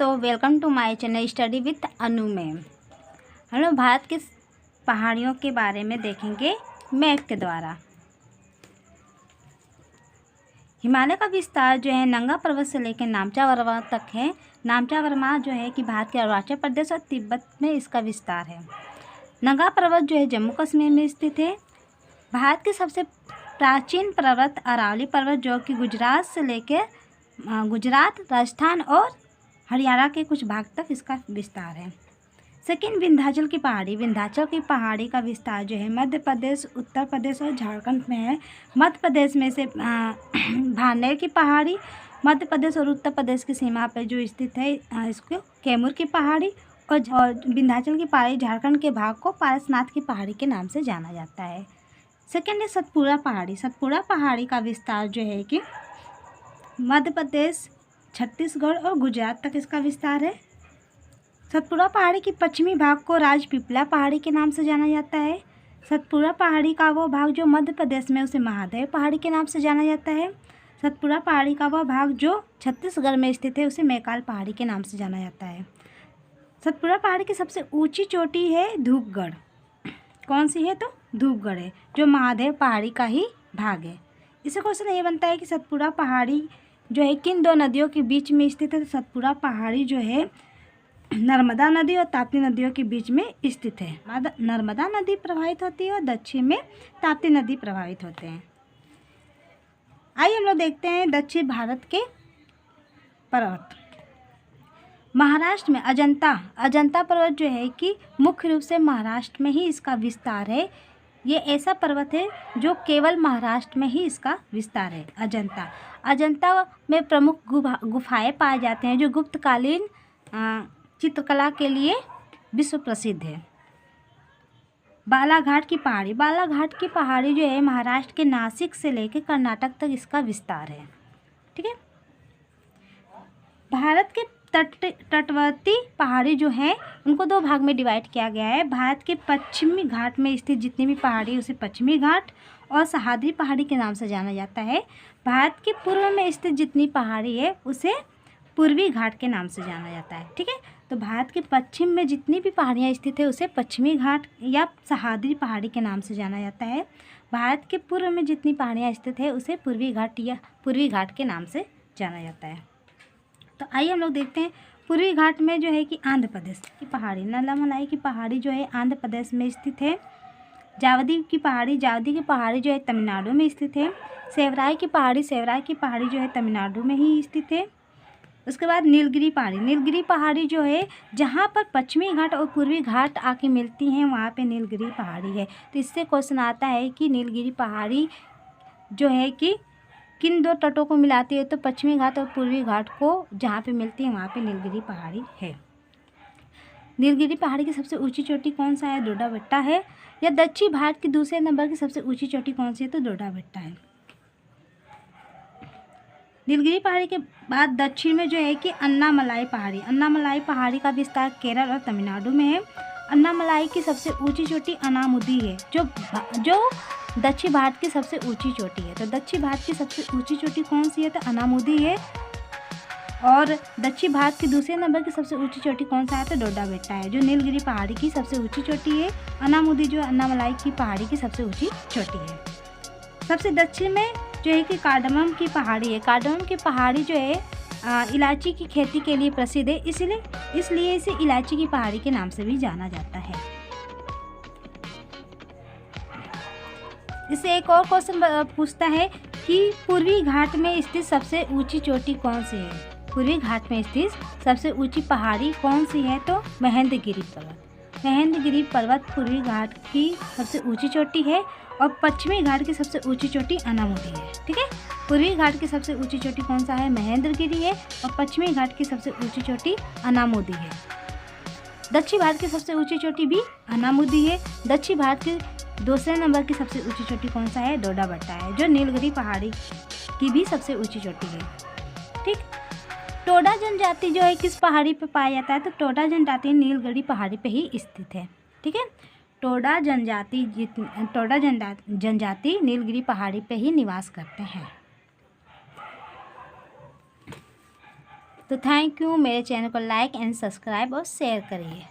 दोस्तों, welcome to my channel study with Anu ma'am. हम लोग भारत की पहाड़ियों के बारे में देखेंगे मैप के द्वारा। हिमालय का विस्तार जो है नंगा पर्वत से लेकर नामचा वर्मा तक है। नामचा वर्मा जो है कि भारत के अरुणाचल प्रदेश और तिब्बत में इसका विस्तार है। नंगा पर्वत जो है जम्मू कश्मीर में स्थित है। भारत के सबसे प्राचीन पर्वत अरावली पर्वत जो कि गुजरात से लेकर गुजरात, राजस्थान और हरियाणा के कुछ भाग तक इसका विस्तार है। सेकंड, विंध्याचल की पहाड़ी। विंध्याचल की पहाड़ी का विस्तार जो है मध्य प्रदेश, उत्तर प्रदेश और झारखंड में है। मध्य प्रदेश में से भानेर की पहाड़ी मध्य प्रदेश और उत्तर प्रदेश की सीमा पर जो स्थित है, इसको कैमूर की पहाड़ी, और विंध्याचल की पहाड़ी झारखंड के भाग को पारसनाथ की पहाड़ी के नाम से जाना जाता है। सेकंड है सतपुड़ा पहाड़ी। सतपुड़ा पहाड़ी का विस्तार जो है कि मध्य प्रदेश, छत्तीसगढ़ और गुजरात तक इसका विस्तार है। सतपुड़ा पहाड़ी की पश्चिमी भाग को राजपीपला पहाड़ी के नाम से जाना जाता है। सतपुड़ा पहाड़ी का वो भाग जो मध्य प्रदेश में उसे महादेव पहाड़ी के नाम से जाना जाता है। सतपुड़ा पहाड़ी का वह भाग जो छत्तीसगढ़ में स्थित है उसे मैकाल पहाड़ी के नाम से जाना जाता है। सतपुड़ा पहाड़ी की सबसे ऊंची चोटी है धूपगढ़। कौन सी है? तो धूपगढ़ है, जो महादेव पहाड़ी का ही भाग है। इससे क्वेश्चन ये बनता है कि सतपुड़ा पहाड़ी जो है किन दो नदियों के बीच में स्थित है? तो सतपुड़ा पहाड़ी जो है नर्मदा नदी और ताप्ती नदियों के बीच में स्थित है। नर्मदा नदी प्रवाहित होती है और दक्षिण में ताप्ती नदी प्रवाहित होते हैं। आइए हम लोग देखते हैं दक्षिण भारत के पर्वत। महाराष्ट्र में अजंता पर्वत जो है कि मुख्य रूप से महाराष्ट्र में ही इसका विस्तार है। ये ऐसा पर्वत है जो केवल महाराष्ट्र में ही इसका विस्तार है। अजंता में प्रमुख गुफाएं पाए जाते हैं जो गुप्तकालीन चित्रकला के लिए विश्व प्रसिद्ध है। बालाघाट की पहाड़ी जो है महाराष्ट्र के नासिक से लेकर कर्नाटक तक इसका विस्तार है। ठीक है। भारत के तटवर्ती पहाड़ी जो हैं उनको दो भाग में डिवाइड किया गया है। भारत के पश्चिमी घाट में स्थित जितनी भी पहाड़ी उसे पश्चिमी घाट और सह्याद्री पहाड़ी के नाम से जाना जाता है। भारत के पूर्व में स्थित जितनी पहाड़ी है उसे पूर्वी घाट के नाम से जाना जाता है। ठीक है। तो भारत के पश्चिम में जितनी भी पहाड़ियाँ स्थित है उसे पश्चिमी घाट या सह्याद्री पहाड़ी के नाम से जाना जाता है। भारत के पूर्व में जितनी पहाड़ियाँ स्थित है उसे पूर्वी घाट या पूर्वी घाट के नाम से जाना जाता है। तो आइए हम लोग देखते हैं पूर्वी घाट में जो है कि आंध्र प्रदेश की पहाड़ी, नल्लामलाई की पहाड़ी जो है आंध्र प्रदेश में स्थित है। जावदी की पहाड़ी जो है तमिलनाडु में स्थित है। सेवराय की पहाड़ी जो है तमिलनाडु में ही स्थित है। उसके बाद नीलगिरी पहाड़ी जो है जहाँ पर पश्चिमी घाट और पूर्वी घाट आके मिलती हैं वहाँ पे नीलगिरी पहाड़ी है। तो इससे क्वेश्चन आता है कि नीलगिरी पहाड़ी जो है कि किन दो तटों को मिलाती है? तो पश्चिमी घाट और पूर्वी घाट को जहाँ पे मिलती है वहाँ पे नीलगिरी पहाड़ी है। नीलगिरी पहाड़ी की सबसे ऊंची चोटी कौन सा है? डोडा बेट्टा है। या दक्षिण भारत की दूसरे नंबर की सबसे ऊंची चोटी कौन सी है? तो डोडा बेट्टा है। नीलगिरी पहाड़ी के बाद दक्षिण में जो है कि अन्नामलाई पहाड़ी का विस्तार केरल और तमिलनाडु में है। अन्नामलाई की सबसे ऊंची चोटी अनामुदी है जो दक्षिण भारत की सबसे ऊंची चोटी है। तो दक्षिण भारत की सबसे ऊंची चोटी कौन सी है? तो अनामुदी है। और दक्षिण भारत की दूसरे नंबर की सबसे ऊंची चोटी कौन सा है? तो डोडा बेट्टा है, जो नीलगिरी पहाड़ी की सबसे ऊंची चोटी है। अनामुदी जो अन्नामलाई की पहाड़ी की सबसे ऊंची चोटी है। सबसे दक्षिण में जो है कि कार्डमम की पहाड़ी है। कार्डमम की पहाड़ी जो है इलायची की खेती के लिए प्रसिद्ध है, इसलिए इसे इलायची की पहाड़ी के नाम से भी जाना जाता है। इससे एक और क्वेश्चन पूछता है कि पूर्वी घाट में स्थित सबसे ऊंची चोटी कौन सी है? पूर्वी घाट में स्थित सबसे ऊंची पहाड़ी कौन सी है? तो महेंद्रगिरी पर्वत पूर्वी घाट की सबसे ऊंची चोटी है और पश्चिमी घाट की सबसे ऊंची चोटी अनामुदी है। ठीक है। पूर्वी घाट की सबसे ऊंची चोटी कौन सा है? महेंद्रगिरी है और पश्चिमी घाट की सबसे ऊंची चोटी अनामुदी है। दक्षिण भारत की सबसे ऊंची चोटी भी अनामुदी है। दक्षिण भारत की दूसरे नंबर की सबसे ऊंची चोटी कौन सा है? डोडा बेट्टा है, जो नीलगिरी पहाड़ी की भी सबसे ऊंची चोटी है। ठीक। टोडा जनजाति जो है किस पहाड़ी पे पाया जाता है? तो टोडा जनजाति नीलगिरी पहाड़ी पे ही स्थित है। ठीक है। टोडा जनजाति नीलगिरी पहाड़ी पे ही निवास करते हैं। तो थैंक यू। मेरे चैनल को लाइक एंड सब्सक्राइब और शेयर करिए।